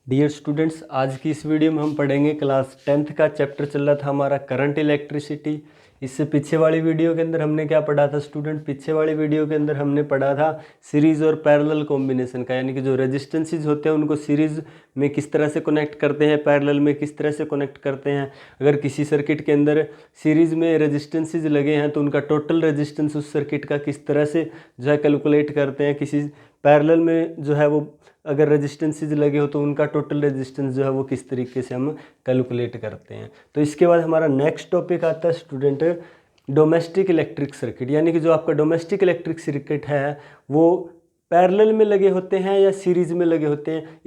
Dear students, आज की इस वीडियो में हम पढ़ेंगे क्लास 10th का चैप्टर चल रहा था हमारा करंट इलेक्ट्रिसिटी। इससे पीछे वाली वीडियो के अंदर हमने क्या पढ़ा था स्टूडेंट? पीछे वाली वीडियो के अंदर हमने पढ़ा था सीरीज़ और पैरेलल कॉम्बिनेशन का, यानी कि जो रेजिस्टेंसेज होते हैं उनको सीरीज़ में किस तरह से कनेक्ट करते हैं, पैरेलल में किस तरह से कनेक्ट करते हैं। अगर किसी सर्किट के अंदर सीरीज़ में रेजिस्टेंसेज लगे हैं तो उनका टोटल रेजिस्टेंस उस सर्किट का किस तरह से जो है कैलकुलेट करते हैं। किसी पैरेलल में जो है वो अगर रेजिस्टेंसेज लगे हो तो उनका टोटल रेजिस्टेंस जो है वो किस तरीके से हम कैलकुलेट करते हैं। तो इसके बाद हमारा नेक्स्ट टॉपिक आता है स्टूडेंट डोमेस्टिक इलेक्ट्रिक सर्किट, यानी कि जो आपका डोमेस्टिक इलेक्ट्रिक सर्किट है वो पैरेलल में लगे होते हैं या सीरीज़ में लगे होते हैं।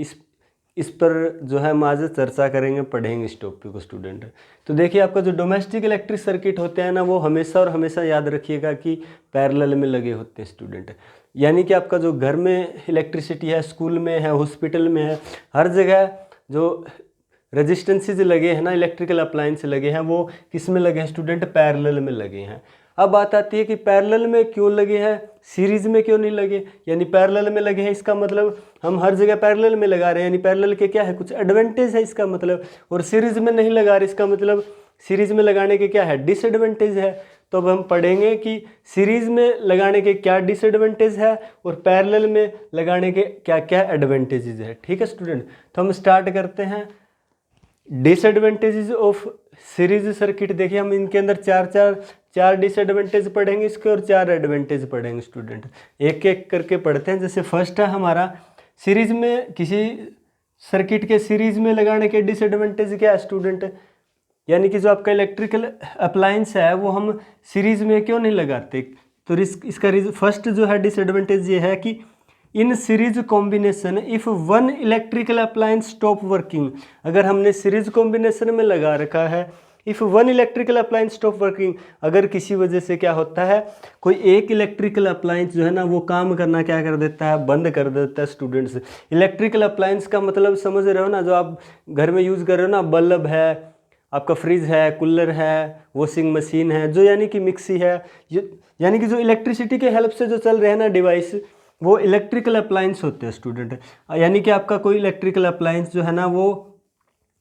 इस पर जो है हम आज चर्चा करेंगे, पढ़ेंगे इस टॉपिक को स्टूडेंट। तो देखिए, आपका जो डोमेस्टिक इलेक्ट्रिक सर्किट होते हैं ना, वो हमेशा और हमेशा याद रखिएगा कि पैरेलल में लगे होते हैं स्टूडेंट। यानी कि आपका जो घर में इलेक्ट्रिसिटी है, स्कूल में है, हॉस्पिटल में है, हर जगह जो रेजिस्टेंसेज लगे हैं ना, इलेक्ट्रिकल अप्लायंस लगे हैं, वो किस में लगे हैं स्टूडेंट? पैरेलल में लगे हैं। अब बात आती है कि पैरेलल में क्यों लगे हैं, सीरीज़ में क्यों नहीं लगे। यानी पैरेलल में लगे हैं, इसका मतलब हम हर जगह पैरेलल में लगा रहे हैं, यानी पैरेलल के क्या है, कुछ एडवांटेज है इसका मतलब। और सीरीज़ में नहीं लगा रहे, इसका मतलब सीरीज़ में लगाने के क्या है, डिसएडवांटेज है। तो अब हम पढ़ेंगे कि सीरीज़ में लगाने के क्या डिसएडवांटेज है और पैरेलल में लगाने के क्या क्या एडवांटेजेस है। ठीक है स्टूडेंट, तो हम स्टार्ट करते हैं। Disadvantages of series circuit. देखिए, हम इनके अंदर चार डिसएडवांटेज पढ़ेंगे इसके और 4 एडवांटेज पढ़ेंगे स्टूडेंट। एक एक करके पढ़ते हैं। जैसे फर्स्ट है हमारा, सीरीज में किसी सर्किट के सीरीज में लगाने के डिसएडवांटेज क्या है स्टूडेंट? यानी कि जो आपका इलेक्ट्रिकल अप्लायंस है वो हम सीरीज में क्यों नहीं लगाते? तो इसका फर्स्ट जो है डिसएडवांटेज ये है कि इन series combination if one electrical appliance stop working. अगर हमने सीरीज कॉम्बिनेशन में लगा रखा है, if one electrical appliance stop working, अगर किसी वजह से क्या होता है, कोई एक इलेक्ट्रिकल अप्लायंस जो है ना वो काम करना क्या कर देता है, बंद कर देता है स्टूडेंट्स। इलेक्ट्रिकल अप्लायंस का मतलब समझ रहे हो ना, जो आप घर में यूज़ कर रहे हो ना, बल्ब है, आपका फ्रिज है, कूलर है, वॉशिंग मशीन है, जो यानी कि मिक्सी है, यानी कि जो इलेक्ट्रिसिटी के हेल्प से जो चल रहे हैं ना डिवाइस, वो इलेक्ट्रिकल अप्लायंस होते हैं स्टूडेंट। यानी कि आपका कोई इलेक्ट्रिकल अप्लायंस जो है ना वो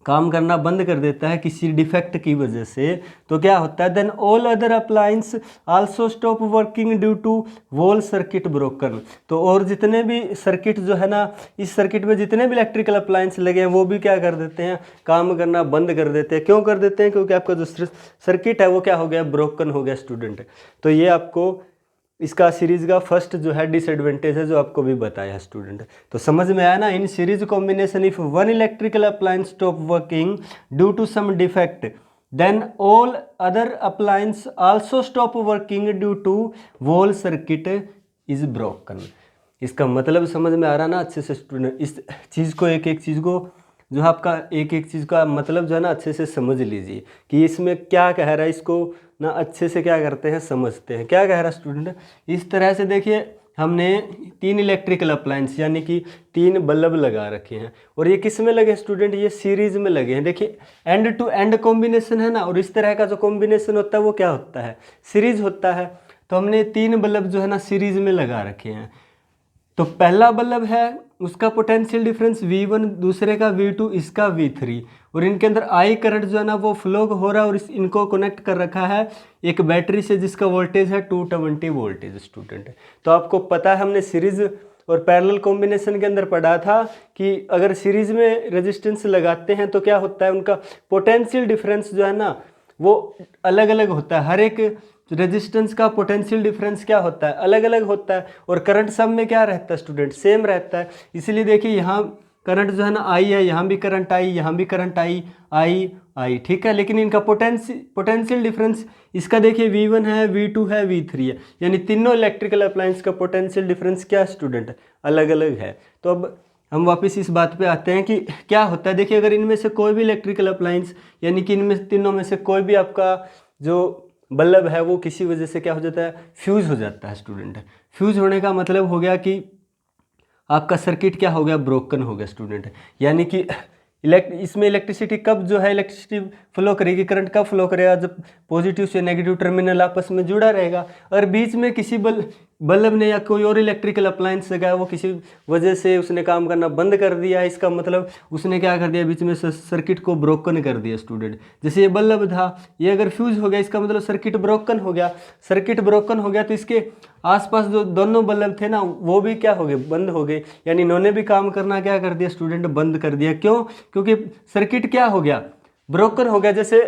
काम करना बंद कर देता है किसी डिफेक्ट की वजह से, तो क्या होता है, then all other appliance also stop working due to whole circuit broken. तो और जितने भी सर्किट जो है ना, इस सर्किट में जितने भी इलेक्ट्रिकल अप्लायंस लगे हैं वो भी क्या कर देते हैं, काम करना बंद कर देते हैं। क्यों कर देते हैं? क्योंकि आपका जो सर्किट है वो क्या हो गया, ब्रोकन हो गया स्टूडेंट। तो ये आपको इसका सीरीज का फर्स्ट जो है डिसएडवांटेज है जो आपको भी बताया है स्टूडेंट। तो समझ में आया ना, in series combination if one electrical appliance stop working due to some defect then all other appliance also stop working due to whole circuit is broken. इसका मतलब समझ में आ रहा ना अच्छे से स्टूडेंट? इस चीज़ को एक एक चीज़ को जो है आपका एक एक चीज़ का मतलब जो है ना अच्छे से समझ लीजिए कि इसमें क्या कह रहा है, इसको ना अच्छे से क्या करते हैं, समझते हैं क्या कह रहा है स्टूडेंट। इस तरह से देखिए, हमने 3 इलेक्ट्रिकल अप्लायंस यानी कि 3 बल्ब लगा रखे हैं और ये किस में लगे स्टूडेंट? ये सीरीज में लगे हैं। देखिए, एंड टू एंड कॉम्बिनेशन है ना, और इस तरह का जो कॉम्बिनेशन होता है वो क्या होता है, सीरीज होता है। तो हमने 3 बल्ब जो है ना सीरीज में लगा रखे हैं। तो पहला बल्ब है उसका पोटेंशियल डिफरेंस V1, दूसरे का V2, इसका V3, और इनके अंदर I करंट जो है ना वो फ्लो हो रहा है और इनको कनेक्ट कर रखा है एक बैटरी से जिसका वोल्टेज है 220 वोल्टेज स्टूडेंट। तो आपको पता है, हमने सीरीज और पैरेलल कॉम्बिनेशन के अंदर पढ़ा था कि अगर सीरीज में रेजिस्टेंस लगाते हैं तो क्या होता है, उनका पोटेंशियल डिफरेंस जो है ना वो अलग अलग होता है। हर एक रेजिस्टेंस का पोटेंशियल डिफरेंस क्या होता है, अलग अलग होता है। और करंट सब में क्या रहता है स्टूडेंट, सेम रहता है। इसलिए देखिए, यहाँ करंट जो है ना आई है, यहाँ भी करंट आई, यहाँ भी करंट आई, ठीक है। लेकिन इनका पोटेंशियल डिफरेंस, इसका देखिए V1 है, V2 है, V3 है, यानी तीनों इलेक्ट्रिकल अप्लायंस का पोटेंशियल डिफरेंस क्या स्टूडेंट, अलग अलग है। तो अब हम वापस इस बात पे आते हैं कि क्या होता है। देखिए, अगर इनमें से कोई भी इलेक्ट्रिकल अप्लायंस यानी कि इनमें तीनों में से कोई भी आपका जो बल्ब है वो किसी वजह से क्या हो जाता है, फ्यूज हो जाता है स्टूडेंट। फ्यूज होने का मतलब हो गया कि आपका सर्किट क्या हो गया, ब्रोकन हो गया स्टूडेंट। यानी कि इसमें इलेक्ट्रिसिटी कब जो है इलेक्ट्रिसिटी फ्लो करेगी, करंट कब फ्लो करेगा, जब पॉजिटिव से नेगेटिव टर्मिनल आपस में जुड़ा रहेगा। और बीच में बल्ब ने या कोई और इलेक्ट्रिकल अप्लायंस लगाया, वो किसी वजह से उसने काम करना बंद कर दिया, इसका मतलब उसने क्या कर दिया, बीच में सर्किट को ब्रोकन कर दिया स्टूडेंट। जैसे ये बल्ब था, ये अगर फ्यूज हो गया, इसका मतलब सर्किट ब्रोकन हो गया। सर्किट ब्रोकन हो गया तो इसके आसपास जो दोनों बल्ब थे ना, वो भी क्या हो गए, बंद हो गए, यानी इन्होंने भी काम करना क्या कर दिया स्टूडेंट, बंद कर दिया। क्यों? क्योंकि सर्किट क्या हो गया, ब्रोकन हो गया। जैसे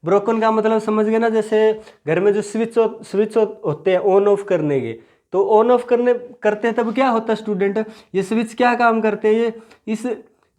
ब्रोकन का मतलब समझ गए ना, जैसे घर में जो स्विच होते हैं ऑन ऑफ करने के, तो ऑन ऑफ करते हैं तब क्या होता है स्टूडेंट, ये स्विच क्या काम करते हैं, ये इस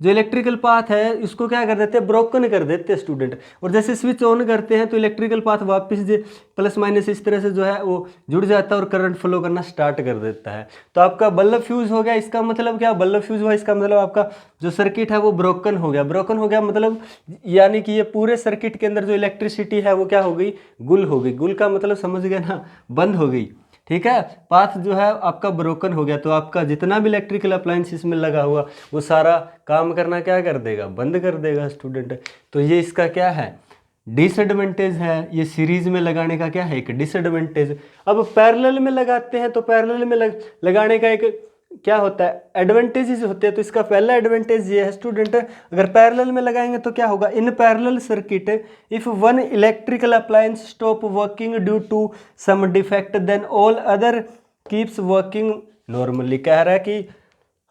जो इलेक्ट्रिकल पाथ है इसको क्या कर देते हैं, ब्रोकन कर देते हैं स्टूडेंट। और जैसे स्विच ऑन करते हैं तो इलेक्ट्रिकल पाथ वापस जो प्लस माइनस इस तरह से जो है वो जुड़ जाता है और करंट फ्लो करना स्टार्ट कर देता है। तो आपका बल्ब फ्यूज हो गया, इसका मतलब क्या, बल्ब फ्यूज हुआ इसका मतलब आपका जो सर्किट है वो ब्रोकन हो गया। ब्रोकन हो गया मतलब यानी कि ये पूरे सर्किट के अंदर जो इलेक्ट्रिसिटी है वो क्या हो गई, गुल हो गई। गुल का मतलब समझ गए ना, बंद हो गई। ठीक है, पाथ जो है आपका ब्रोकन हो गया, तो आपका जितना भी इलेक्ट्रिकल अप्लायंस इसमें लगा हुआ वो सारा काम करना क्या कर देगा, बंद कर देगा स्टूडेंट। तो ये इसका क्या है, डिसएडवांटेज है। ये सीरीज में लगाने का क्या है, एक डिसएडवांटेज। अब पैरेलल में लगाते हैं तो पैरेलल में लगाने का एक क्या होता है, एडवांटेजेस होते हैं। तो इसका पहला एडवांटेज ये है स्टूडेंट, अगर पैरेलल में लगाएंगे तो क्या होगा, in parallel circuit if one electrical appliance stop working due to some defect then all other keeps working normally. कह रहा है कि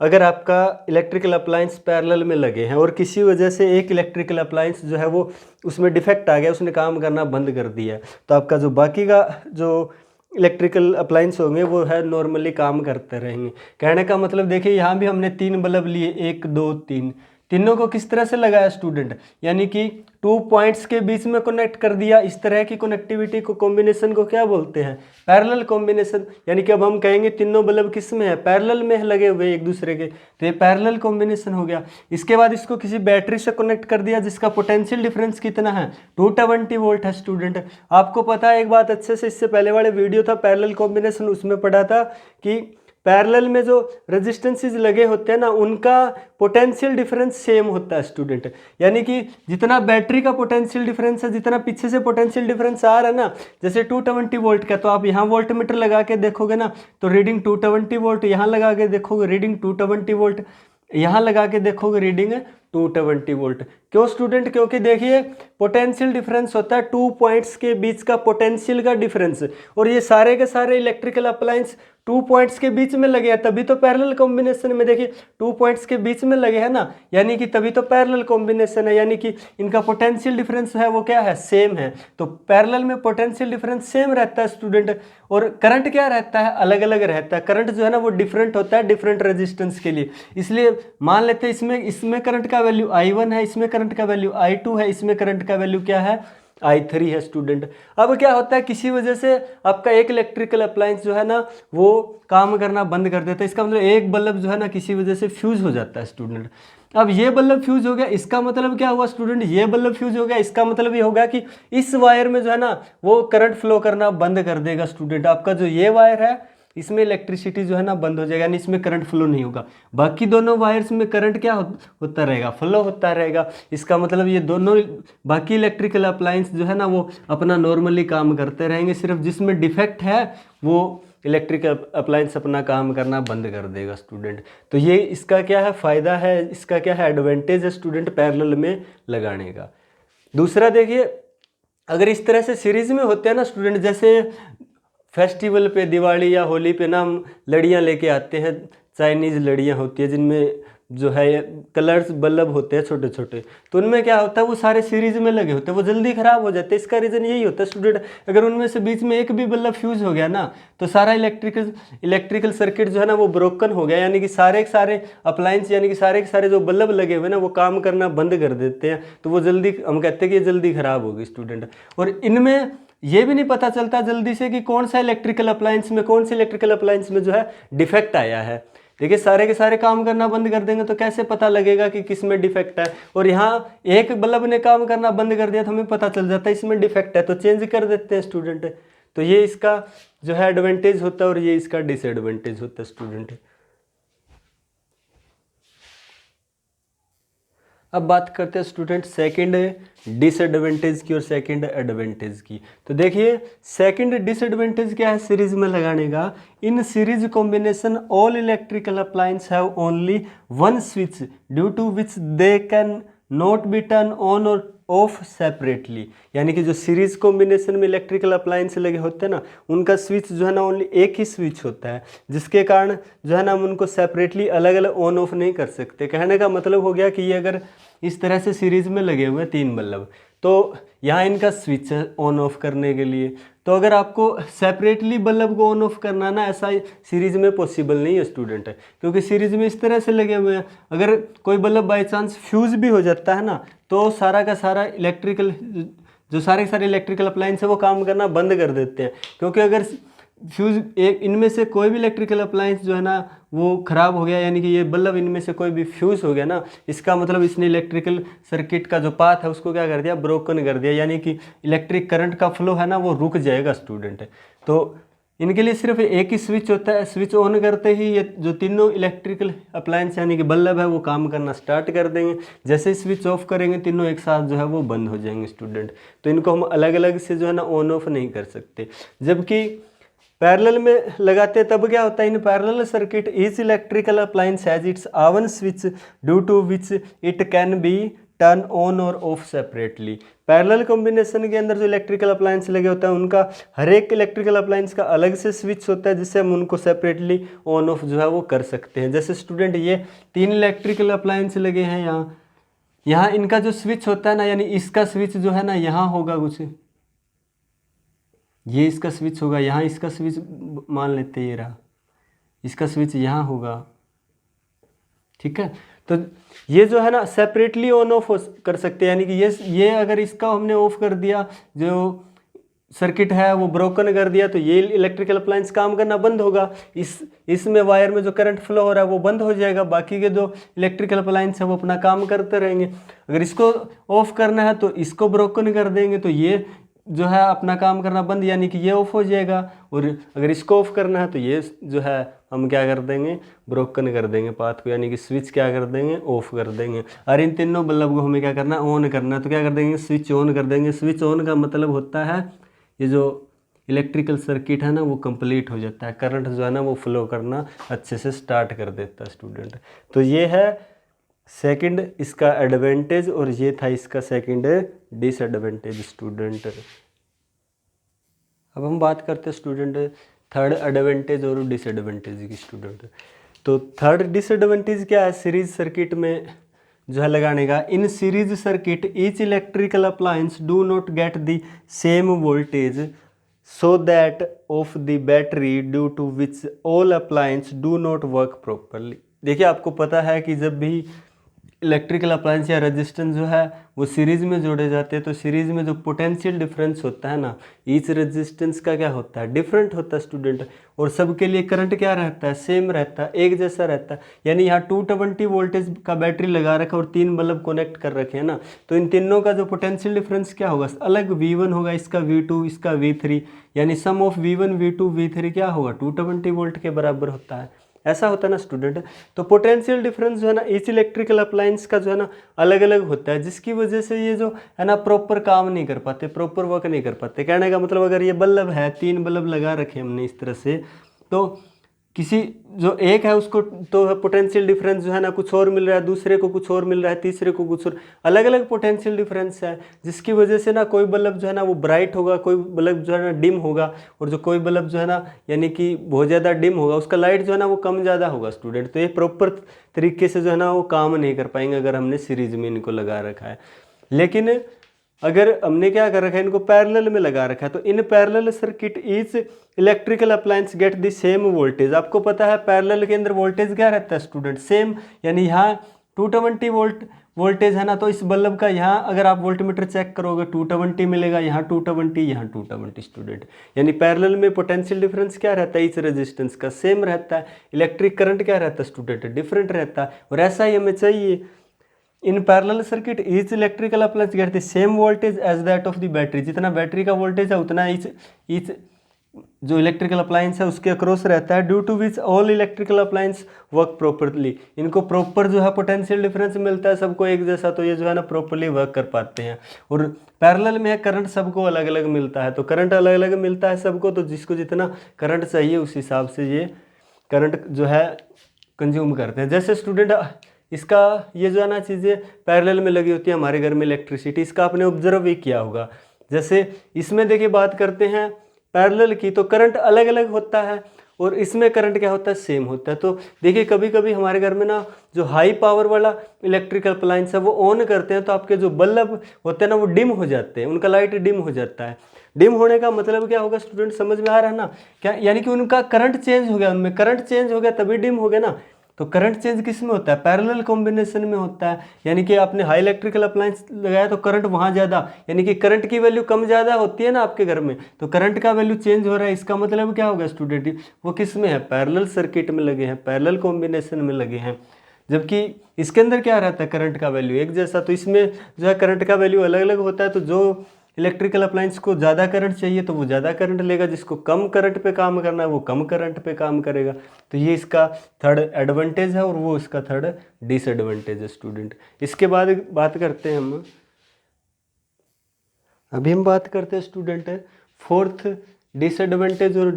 अगर आपका इलेक्ट्रिकल अप्लायंस पैरेलल में लगे हैं और किसी वजह से एक इलेक्ट्रिकल अप्लायंस जो है वो उसमें डिफेक्ट आ गया, उसने काम करना बंद कर दिया, तो आपका जो बाकी का जो इलेक्ट्रिकल अप्लायंस होंगे वो है नॉर्मली काम करते रहेंगे। कहने का मतलब देखिए यहाँ भी हमने 3 बल्ब लिए, 1 2 3, तीनों को किस तरह से लगाया स्टूडेंट, यानी कि 2 पॉइंट्स के बीच में कनेक्ट कर दिया। इस तरह की कनेक्टिविटी को, कॉम्बिनेशन को क्या बोलते हैं, पैरेलल कॉम्बिनेशन। यानी कि अब हम कहेंगे तीनों बल्ब किस में है, पैरेलल में लगे हुए एक दूसरे के, तो ये पैरेलल कॉम्बिनेशन हो गया। इसके बाद इसको किसी बैटरी से कनेक्ट कर दिया जिसका पोटेंशियल डिफरेंस कितना है, 220 वोल्ट है स्टूडेंट। आपको पता है एक बात अच्छे से, इससे पहले वाले वीडियो था पैरेलल कॉम्बिनेशन, उसमें पढ़ा था कि पैरेलल में जो रेजिस्टेंसेस लगे होते हैं ना उनका पोटेंशियल डिफरेंस सेम होता है स्टूडेंट। यानी कि जितना बैटरी का पोटेंशियल डिफरेंस है, जितना पीछे से पोटेंशियल डिफरेंस आ रहा है ना, जैसे 220 वोल्ट का, तो आप यहाँ वोल्ट मीटर लगा के देखोगे ना तो रीडिंग 220 वोल्ट, यहाँ लगा के देखोगे रीडिंग 220 वोल्ट, यहाँ लगा के देखोगे रीडिंग 220 वोल्ट। क्यों स्टूडेंट, क्योंकि देखिए पोटेंशियल डिफरेंस होता है 2 पॉइंट्स के बीच का पोटेंशियल का डिफरेंस, और ये सारे के सारे इलेक्ट्रिकल अप्लायंस 2 पॉइंट्स के बीच में लगे हैं, तभी तो पैरेलल कॉम्बिनेशन में देखिए 2 पॉइंट्स के बीच में लगे हैं ना, यानी कि तभी तो पैरेलल कॉम्बिनेशन है, यानी कि इनका पोटेंशियल डिफरेंस है वो क्या है, सेम है। तो पैरेलल में पोटेंशियल डिफरेंस सेम रहता है स्टूडेंट, और करंट क्या रहता है, अलग अलग रहता है। करंट जो है ना वो डिफरेंट होता है डिफरेंट रेजिस्टेंस के लिए। इसलिए मान लेते हैं इसमें करंट का वैल्यू I1 है, इसमें करंट का वैल्यू I2 है, इसमें करंट का वैल्यू क्या है, I3 है स्टूडेंट। अब क्या होता है, किसी वजह से आपका एक इलेक्ट्रिकल अप्लायंस जो है ना वो काम करना बंद कर देता है, इसका मतलब एक बल्ब जो है ना किसी वजह से फ्यूज हो जाता है स्टूडेंट। अब ये बल्ब फ्यूज हो गया, इसका मतलब क्या हुआ स्टूडेंट, ये बल्ब फ्यूज हो गया, इसका मतलब ये होगा कि इस वायर में जो है ना वो करंट फ्लो करना बंद कर देगा स्टूडेंट। आपका जो ये वायर है इसमें इलेक्ट्रिसिटी जो है ना बंद हो जाएगा, यानी इसमें करंट फ्लो नहीं होगा। बाकी दोनों वायर्स में करंट क्या होता रहेगा, फ्लो होता रहेगा। इसका मतलब ये दोनों बाकी इलेक्ट्रिकल अप्लायंस जो है ना वो अपना नॉर्मली काम करते रहेंगे, सिर्फ जिसमें डिफेक्ट है वो इलेक्ट्रिकल अप्लायंस अपना काम करना बंद कर देगा स्टूडेंट। तो ये इसका क्या है फ़ायदा है, इसका क्या है एडवांटेज है स्टूडेंट पैरेलल में लगाने का। दूसरा देखिए, अगर इस तरह से सीरीज में होते हैं ना स्टूडेंट, जैसे फेस्टिवल पे, दिवाली या होली पे ना हम लड़ियाँ लेके आते हैं, चाइनीज़ लड़ियाँ होती है जिनमें जो है कलर्स बल्ब होते हैं छोटे छोटे, तो उनमें क्या होता है वो सारे सीरीज में लगे होते हैं, वो जल्दी ख़राब हो जाते हैं। इसका रीज़न यही होता है स्टूडेंट, अगर उनमें से बीच में एक भी बल्ब फ्यूज हो गया ना तो सारा इलेक्ट्रिकल सर्किट जो है ना वो ब्रोकन हो गया, यानी कि सारे के सारे अप्लायंस, यानी कि सारे के सारे जो बल्ब लगे हुए ना वो काम करना बंद कर देते हैं, तो वो जल्दी, हम कहते हैं कि ये जल्दी ख़राब होगी स्टूडेंट। और इनमें ये भी नहीं पता चलता जल्दी से कि कौन सा इलेक्ट्रिकल अप्लायंस में, कौन से इलेक्ट्रिकल अप्लायंस में जो है डिफेक्ट आया है। देखिए सारे के सारे काम करना बंद कर देंगे तो कैसे पता लगेगा कि किस में डिफेक्ट है। और यहाँ एक बल्ब ने काम करना बंद कर दिया तो हमें पता चल जाता है इसमें डिफेक्ट है, तो चेंज कर देते हैं स्टूडेंट। तो ये इसका जो है एडवांटेज होता है और ये इसका डिसएडवांटेज होता है स्टूडेंट। अब बात करते हैं स्टूडेंट सेकंड डिसएडवांटेज की और सेकंड एडवांटेज की। तो देखिए सेकंड डिसएडवांटेज क्या है सीरीज में लगाने का। In series combination all electrical appliance have only one switch due to which they can not be turn on और ऑफ सेपरेटली। यानी कि जो सीरीज कॉम्बिनेशन में इलेक्ट्रिकल अप्लायंस लगे होते हैं ना, उनका स्विच जो है ना ओनली एक ही स्विच होता है, जिसके कारण जो है ना हम उनको सेपरेटली अलग अलग ऑन ऑफ नहीं कर सकते। कहने का मतलब हो गया कि ये अगर इस तरह से सीरीज में लगे हुए हैं 3 बल्ब, तो यहाँ इनका स्विच है ऑन ऑफ करने के लिए। तो अगर आपको सेपरेटली बल्ब को ऑन ऑफ करना ना, ऐसा सीरीज में पॉसिबल नहीं है स्टूडेंट, क्योंकि सीरीज में इस तरह से लगे हुए हैं। अगर कोई बल्ब बाई चांस फ्यूज भी हो जाता है ना, तो सारा का सारा इलेक्ट्रिकल जो सारे इलेक्ट्रिकल अप्लायंस है वो काम करना बंद कर देते हैं। क्योंकि अगर फ्यूज एक इनमें से कोई भी इलेक्ट्रिकल अप्लायंस जो है ना वो ख़राब हो गया, यानी कि ये बल्ब इनमें से कोई भी फ्यूज हो गया ना, इसका मतलब इसने इलेक्ट्रिकल सर्किट का जो पाथ है उसको क्या कर दिया, ब्रोकन कर दिया। यानी कि इलेक्ट्रिक करंट का फ्लो है ना वो रुक जाएगा स्टूडेंट। तो इनके लिए सिर्फ एक ही स्विच होता है, स्विच ऑन करते ही ये जो तीनों इलेक्ट्रिकल अप्लायंस यानी कि बल्ब है वो काम करना स्टार्ट कर देंगे। जैसे ही स्विच ऑफ करेंगे तीनों एक साथ जो है वो बंद हो जाएंगे स्टूडेंट। तो इनको हम अलग अलग से जो है ना ऑन ऑफ नहीं कर सकते। जबकि पैरेलल में लगाते हैं तब क्या होता है, in parallel circuit each electrical appliance has its own switch due to which it can be turn on और ऑफ सेपरेटली। पैरेलल कॉम्बिनेशन के अंदर जो इलेक्ट्रिकल अप्लायंस लगे होते हैं उनका हर एक इलेक्ट्रिकल अप्लायंस का अलग से स्विच होता है, जिससे हम उनको सेपरेटली ऑन ऑफ जो है वो कर सकते हैं। जैसे स्टूडेंट ये 3 इलेक्ट्रिकल अप्लायंस लगे हैं, यहाँ इनका जो स्विच होता है ना, यानी इसका स्विच जो है ना यहाँ होगा कुछ, ये इसका स्विच होगा, यहाँ इसका स्विच मान लेते ये रहा, इसका स्विच यहाँ होगा, ठीक है। तो ये जो है ना सेपरेटली ऑन ऑफ कर सकते हैं। यानी कि ये अगर इसका हमने ऑफ कर दिया, जो सर्किट है वो ब्रोकन कर दिया, तो ये इलेक्ट्रिकल अप्लायंस काम करना बंद होगा। इसमें वायर में जो करंट फ्लो हो रहा है वो बंद हो जाएगा, बाकी के जो इलेक्ट्रिकल अप्लायंस है वो अपना काम करते रहेंगे। अगर इसको ऑफ करना है तो इसको ब्रोकन कर देंगे, तो ये जो है अपना काम करना बंद, यानी कि ये ऑफ हो जाएगा। और अगर इसको ऑफ करना है तो ये जो है हम क्या कर देंगे, ब्रोकन कर देंगे पाथ को, यानी कि स्विच क्या कर देंगे, ऑफ कर देंगे। और इन तीनों बल्ब को हमें क्या करना है, ऑन करना है। तो क्या कर देंगे, स्विच ऑन कर देंगे। स्विच ऑन का मतलब होता है ये जो इलेक्ट्रिकल सर्किट है ना वो कंप्लीट हो जाता है, करंट जो है ना वो फ्लो करना अच्छे से स्टार्ट कर देता है स्टूडेंट। तो ये है सेकंड इसका एडवांटेज, और ये था इसका सेकंड डिसएडवांटेज स्टूडेंट। अब हम बात करते हैं स्टूडेंट थर्ड एडवांटेज और डिसएडवांटेज की स्टूडेंट। तो थर्ड डिसएडवांटेज क्या है सीरीज सर्किट में जो है लगाने का। In series circuit each electrical appliance do not get the same voltage so that of the battery due to which all appliance do not work properly. देखिए आपको पता है कि जब भी इलेक्ट्रिकल अप्लायंस या रेजिस्टेंस जो है वो सीरीज में जोड़े जाते हैं, तो सीरीज में जो पोटेंशियल डिफरेंस होता है ना, ईच रेजिस्टेंस का क्या होता है, डिफरेंट होता है स्टूडेंट। और सबके लिए करंट क्या रहता है, सेम रहता है, एक जैसा रहता है। यानी यहाँ 220 वोल्टेज का बैटरी लगा रखा और 3 बल्ब कनेक्ट कर रखे हैं ना, तो इन तीनों का जो पोटेंशियल डिफरेंस क्या होगा, अलग V1 होगा, इसका V2, इसका V3, यानी सम ऑफ V1 V2 V3 क्या होगा, 220 वोल्ट के बराबर होता है। ऐसा होता है ना स्टूडेंट। तो पोटेंशियल डिफरेंस जो है ना ईच इलेक्ट्रिकल अप्लायंस का जो है ना अलग अलग होता है, जिसकी वजह से ये जो है ना प्रॉपर काम नहीं कर पाते, प्रॉपर वर्क नहीं कर पाते। कहने का मतलब अगर ये बल्ब है, 3 बल्ब लगा रखे हमने इस तरह से, तो किसी जो एक है उसको तो पोटेंशियल डिफरेंस जो है ना कुछ और मिल रहा है, दूसरे को कुछ और मिल रहा है, तीसरे को कुछ और, अलग अलग पोटेंशियल डिफरेंस है, जिसकी वजह से ना कोई बल्ब जो है ना वो ब्राइट होगा, कोई बल्ब जो है ना डिम होगा, और जो कोई बल्ब जो है ना यानी कि बहुत ज़्यादा डिम होगा उसका लाइट जो है ना वो कम ज़्यादा होगा स्टूडेंट। तो ये प्रॉपर तरीके से जो है ना वो काम नहीं कर पाएंगे अगर हमने सीरीज में इनको लगा रखा है। लेकिन अगर हमने क्या कर रखा है, इनको पैरेलल में लगा रखा है, तो इन parallel circuit each electrical appliance get the same voltage. आपको पता है पैरेलल के अंदर वोल्टेज क्या रहता है स्टूडेंट, सेम। यानी यहाँ 220 वोल्टेज है ना, तो इस बल्ब का यहाँ अगर आप वोल्टमीटर चेक करोगे 220 मिलेगा, यहाँ 220, यहाँ 220 स्टूडेंट। यानी पैरेलल में पोटेंशियल डिफरेंस क्या रहता है, इस रेजिस्टेंस का सेम रहता है, इलेक्ट्रिक करंट क्या रहता है स्टूडेंट, डिफरेंट रहता है। और ऐसा ही हमें चाहिए। In parallel circuit each electrical appliance get the same voltage as that of the battery. जितना बैटरी का वोल्टेज है उतना ईच जो इलेक्ट्रिकल अप्लायंस है उसके अक्रॉस रहता है, due to which all electrical appliance work properly. इनको प्रॉपर जो है पोटेंशियल डिफरेंस मिलता है सबको एक जैसा, तो ये जो है ना प्रॉपरली वर्क कर पाते हैं। और पैरेलल में है करंट सबको अलग अलग मिलता है, तो करंट अलग अलग मिलता है सबको, तो जिसको जितना करंट चाहिए उस हिसाब से ये करंट जो है कंज्यूम करते हैं। जैसे स्टूडेंट इसका ये जो है ना चीज़ें पैरेलल में लगी होती है हमारे घर में इलेक्ट्रिसिटी, इसका आपने ऑब्जर्व भी किया होगा। जैसे इसमें देखिए बात करते हैं पैरेलल की, तो करंट अलग अलग होता है और इसमें करंट क्या होता है, सेम होता है। तो देखिए कभी कभी हमारे घर में ना जो हाई पावर वाला इलेक्ट्रिकल अप्लायंस है वो ऑन करते हैं तो आपके जो बल्ब होते हैं ना वो डिम हो जाते हैं, उनका लाइट डिम हो जाता है। डिम होने का मतलब क्या होगा स्टूडेंट, समझ में आ रहा है ना क्या, यानी कि उनका करंट चेंज हो गया, उनमें करंट चेंज हो गया तभी डिम हो गया ना। तो करंट चेंज किस में होता है, पैरेलल कॉम्बिनेशन में होता है। यानी कि आपने हाई इलेक्ट्रिकल अप्लायंस लगाया तो करंट वहाँ ज़्यादा, यानी कि करंट की वैल्यू कम ज़्यादा होती है ना आपके घर में, तो करंट का वैल्यू चेंज हो रहा है। इसका मतलब क्या होगा स्टूडेंट, वो किस में है, पैरेलल सर्किट में लगे हैं, पैरेलल कॉम्बिनेशन में लगे हैं। जबकि इसके अंदर क्या रहता है, करंट का वैल्यू एक जैसा, तो इसमें जो है करंट का वैल्यू अलग अलग होता है। तो जो इलेक्ट्रिकल अप्लायंस को ज़्यादा करंट चाहिए तो वो ज़्यादा करंट लेगा, जिसको कम करंट पे काम करना है वो कम करंट पे काम करेगा। तो ये इसका थर्ड एडवांटेज है और वो इसका थर्ड डिसएडवांटेज है स्टूडेंट। इसके बाद बात करते हैं हम, अभी हम बात करते हैं स्टूडेंट फोर्थ डिसएडवांटेज और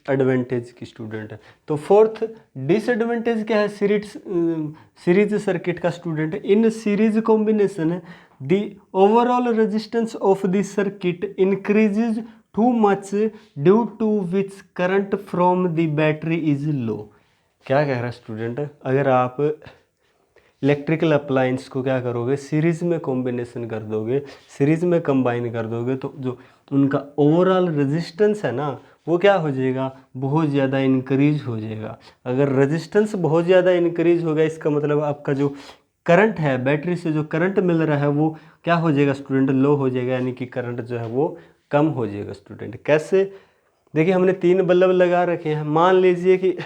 एडवांटेज की स्टूडेंट। तो फोर्थ डिसएडवांटेज क्या है, सीरीज सर्किट का student. In series combination the overall resistance of the circuit increases too much due to which current from the battery is low। क्या कह रहा है स्टूडेंट, अगर आप इलेक्ट्रिकल अप्लायंस को क्या करोगे, सीरीज में कॉम्बिनेशन कर दोगे, सीरीज में कंबाइन कर दोगे, तो जो उनका ओवरऑल रेजिस्टेंस है ना वो क्या हो जाएगा, बहुत ज़्यादा इंक्रीज हो जाएगा। अगर रेजिस्टेंस बहुत ज़्यादा इंक्रीज होगा इसका मतलब आपका जो करंट है, बैटरी से जो करंट मिल रहा है वो क्या हो जाएगा स्टूडेंट, लो हो जाएगा, यानी कि करंट जो है वो कम हो जाएगा स्टूडेंट। कैसे, देखिए हमने 3 बल्ब लगा रखे हैं, मान लीजिए कि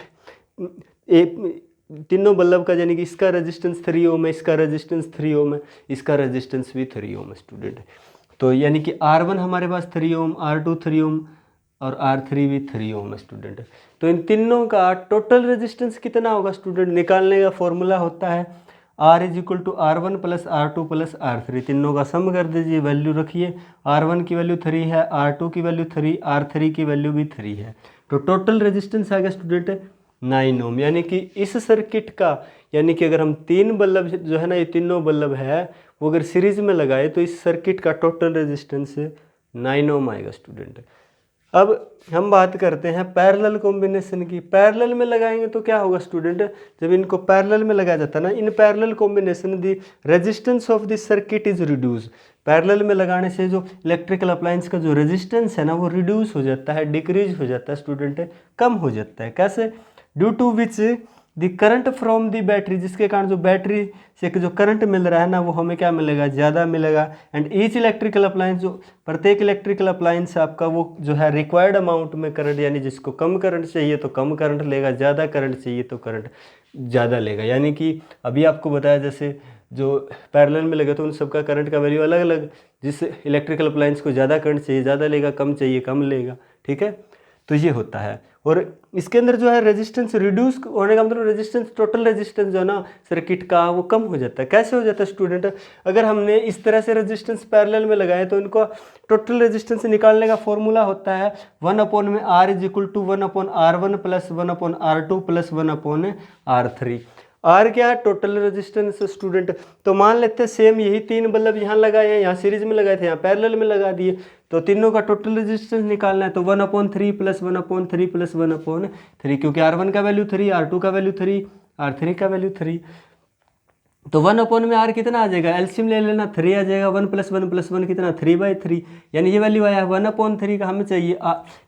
तीनों बल्ब का यानी कि इसका रेजिस्टेंस 3 ओम है, इसका रेजिस्टेंस 3 ओम है, इसका रेजिस्टेंस भी 3 ओम है स्टूडेंट। तो यानी कि R1 हमारे पास 3 ओम, R2 3 ओम और R3 भी 3 ओम है स्टूडेंट। तो इन तीनों का टोटल रेजिस्टेंस कितना होगा स्टूडेंट, निकालने का फॉर्मूला होता है R is equal to R1 plus R2 plus R3, तीनों का सम कर दीजिए, वैल्यू रखिए। R1 की वैल्यू 3 है, R2 की वैल्यू 3, R3 की वैल्यू भी 3 है। तो टोटल रेजिस्टेंस आ गया स्टूडेंट 9 ओम। यानी कि इस सर्किट का, यानी कि अगर हम 3 बल्ब जो है ना, ये तीनों बल्ब है वो अगर सीरीज में लगाए तो इस सर्किट का टोटल रेजिस्टेंस 9 ओम आएगा स्टूडेंट। अब हम बात करते हैं पैरेलल कॉम्बिनेशन की। पैरेलल में लगाएंगे तो क्या होगा स्टूडेंट, जब इनको पैरेलल में लगाया जाता है ना, in parallel combination the resistance of this circuit is reduce. Parallel में लगाने से जो इलेक्ट्रिकल अप्लायंस का जो रेजिस्टेंस है ना वो रिड्यूस हो जाता है, डिक्रीज हो जाता है स्टूडेंट, कम हो जाता है। कैसे, due to which the current from the battery, जिसके कारण जो बैटरी से जो करंट मिल रहा है ना वो हमें क्या मिलेगा, ज़्यादा मिलेगा। एंड ईच इलेक्ट्रिकल अप्लायंस, जो प्रत्येक इलेक्ट्रिकल अप्लायंस आपका वो जो है रिक्वायर्ड अमाउंट में करंट, यानी जिसको कम करंट चाहिए तो कम करंट लेगा, ज़्यादा करंट चाहिए तो करंट ज़्यादा लेगा। यानी कि अभी आपको बताया जैसे जो पैरेलल में लगे तो उन सबका करंट का वैल्यू अलग अलग, जिस इलेक्ट्रिकल अप्लायंस को ज़्यादा करंट चाहिए ज़्यादा लेगा, कम चाहिए कम लेगा, ठीक है। तो ये होता है। और इसके अंदर जो है रेजिस्टेंस रिड्यूस होने का मतलब रेजिस्टेंस, टोटल रेजिस्टेंस जो है ना सर्किट का वो कम हो जाता है। कैसे हो जाता है स्टूडेंट, अगर हमने इस तरह से रेजिस्टेंस पैरेलल में लगाए तो इनको टोटल रेजिस्टेंस निकालने का फॉर्मूला होता है 1 में R is equal to 1/R1 plus 1/R2 plus 1/R3। R क्या है, टोटल रेजिस्टेंस स्टूडेंट। तो मान लेते हैं सेम यही 3 बल्ब यहाँ लगाए हैं, यहाँ सीरीज में लगाए थे, यहाँ पैरेलल में लगा दिए, तो तीनों का टोटल रेजिस्टेंस निकालना है। तो 1/3 प्लस 1/3 प्लस 1/3, क्योंकि R1 का वैल्यू 3, R2 का वैल्यू 3, R3 का वैल्यू 3, तो 1 में R कितना आ जाएगा, एलसीएम ले लेना, 3 आ जाएगा। 1 प्लस 1 प्लस 1 कितना, 3/3, यानी ये वैल्यू आया 1/3 का हमें चाहिए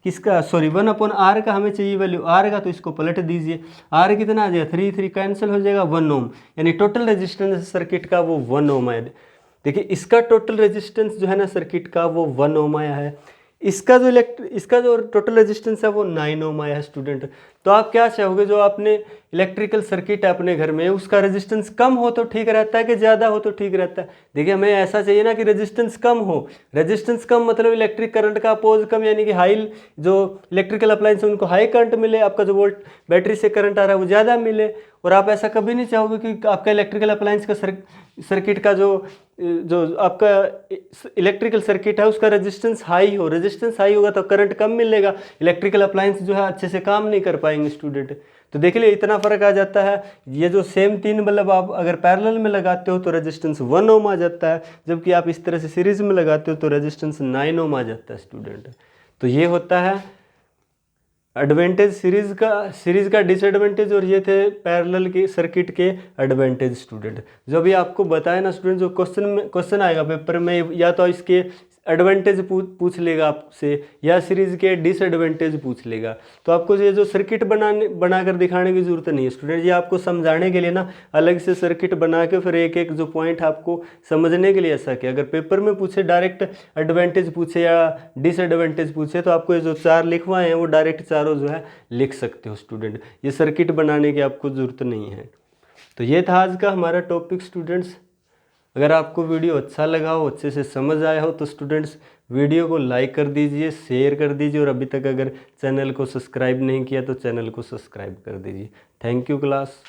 किसका, सॉरी 1/R का हमें चाहिए वैल्यू R का, तो इसको पलट दीजिए। R कितना आ जाएगा, 3 कैंसिल हो जाएगा, 1 ओम, यानी टोटल रेजिस्टेंस सर्किट का वो 1 ओम है। देखिए इसका टोटल रेजिस्टेंस जो है ना सर्किट का वो 1 ओम आया है, इसका जो टोटल रेजिस्टेंस है वो 9 ओम आया है स्टूडेंट। तो आप क्या चाहोगे, जो आपने इलेक्ट्रिकल सर्किट है अपने घर में, उसका रेजिस्टेंस कम हो तो ठीक रहता है कि ज़्यादा हो तो ठीक रहता है? देखिए हमें ऐसा चाहिए ना कि रेजिस्टेंस कम हो। रेजिस्टेंस कम मतलब इलेक्ट्रिक करंट का अपोज कम, यानी कि हाई, जो इलेक्ट्रिकल अप्लायंस है उनको हाई करंट मिले, आपका जो वोल्ट बैटरी से करंट आ रहा है वो ज़्यादा मिले। और आप ऐसा कभी नहीं चाहोगे कि आपका इलेक्ट्रिकल अप्लायंस का सर्किट का जो आपका इलेक्ट्रिकल सर्किट है उसका रेजिस्टेंस हाई हो। रेजिस्टेंस हाई होगा तो करंट कम मिलेगा, इलेक्ट्रिकल अप्लायंस जो है अच्छे से काम नहीं कर पाएंगे स्टूडेंट। तो देख लिए इतना फ़र्क आ जाता है। ये जो सेम 3 बल्ब आप अगर पैरेलल में लगाते हो तो रेजिस्टेंस 1 ओम आ जाता है, जबकि आप इस तरह से सीरीज में लगाते हो तो रेजिस्टेंस 9 ओम आ जाता है स्टूडेंट। तो ये होता है एडवांटेज सीरीज का डिसएडवांटेज, और ये थे पैरेलल के सर्किट के एडवांटेज स्टूडेंट। जो भी आपको बताया ना स्टूडेंट, जो क्वेश्चन आएगा पेपर में, या तो इसके एडवांटेज पूछ लेगा आपसे, या सीरीज के डिसएडवांटेज पूछ लेगा। तो आपको ये जो सर्किट बनाकर दिखाने की जरूरत नहीं है स्टूडेंट, ये आपको समझाने के लिए ना अलग से सर्किट बना के फिर एक एक जो पॉइंट आपको समझने के लिए ऐसा किया। अगर पेपर में पूछे डायरेक्ट एडवांटेज पूछे या डिसएडवांटेज पूछे तो आपको ये जो 4 लिखवाए हैं वो डायरेक्ट चारों जो है लिख सकते हो स्टूडेंट, ये सर्किट बनाने की आपको ज़रूरत नहीं है। तो ये था आज का हमारा टॉपिक स्टूडेंट्स। अगर आपको वीडियो अच्छा लगा हो, अच्छे से समझ आया हो, तो स्टूडेंट्स वीडियो को लाइक कर दीजिए, शेयर कर दीजिए, और अभी तक अगर चैनल को सब्सक्राइब नहीं किया तो चैनल को सब्सक्राइब कर दीजिए। Thank you class.